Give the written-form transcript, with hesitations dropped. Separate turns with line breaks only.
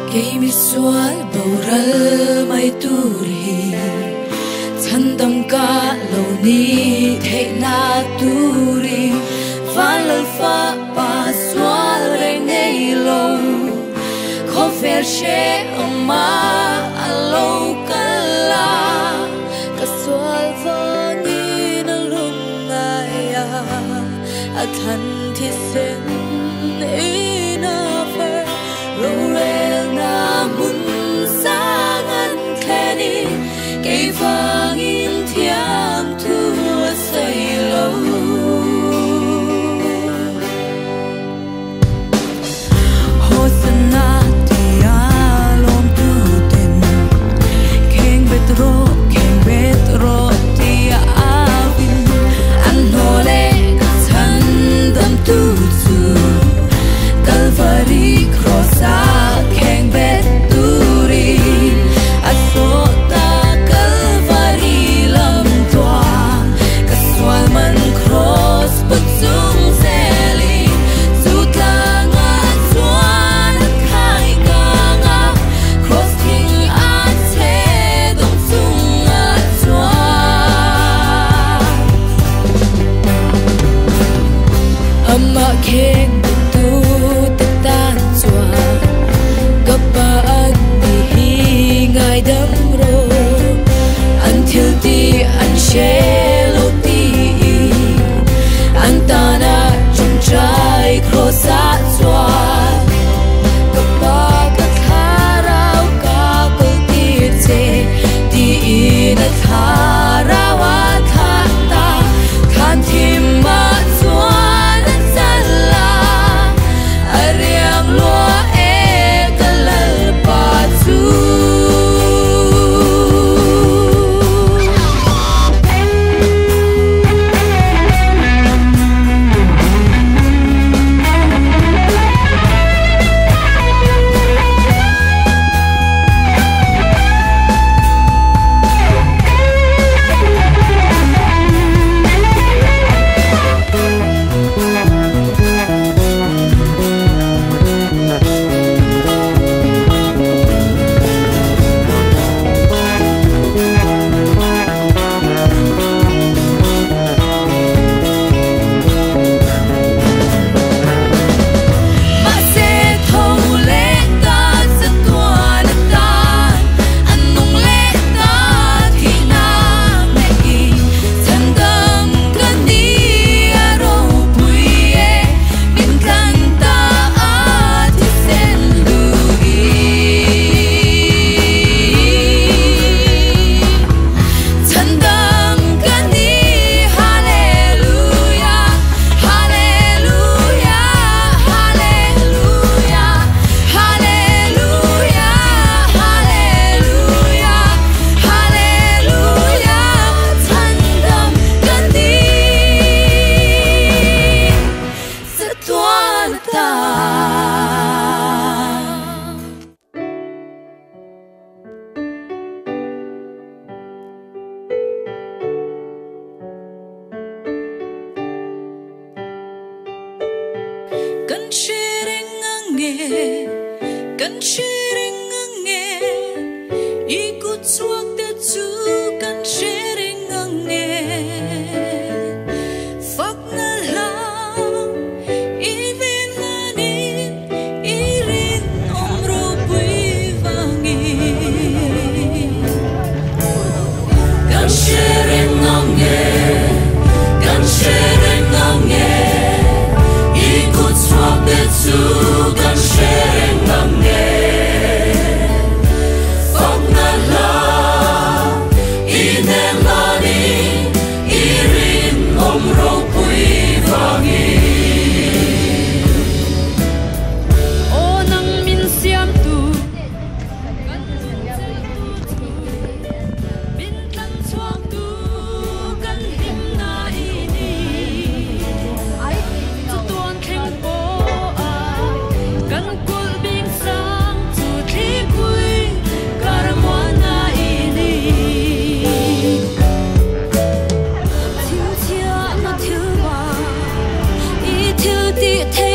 Kay miswal baural may turi Tandam ka lâu ni thế na turi Valal fa pa swal re ngay lâu Khó phèr che ma alo kala Ka swal fa ni na lung ngaya Athan thi sen ina fer Rorel na mun sangan keni Kay vangin thiam thua say lâu Hosanna tia lom tu tem Keng betro tia avin An hole chan dam tu tu Calvary crossa keng beturi Asota Calvary lam tua Kaswal man cross putsung seli Sutanga swan kai kanga Cross king ate dong sunga swan Amma keng Until the unshalo ti Antana chumchai krosa swat Kapag harau kakul tite Di inat harawat hata Kantima swan at sala Ariang lua e kalal patu Kan sharing ange ikut swakte tu kan sharing ange fak na lang even lanin irin omro buivangi kan sharing ange ikut swakte tu kan sharing ange
Till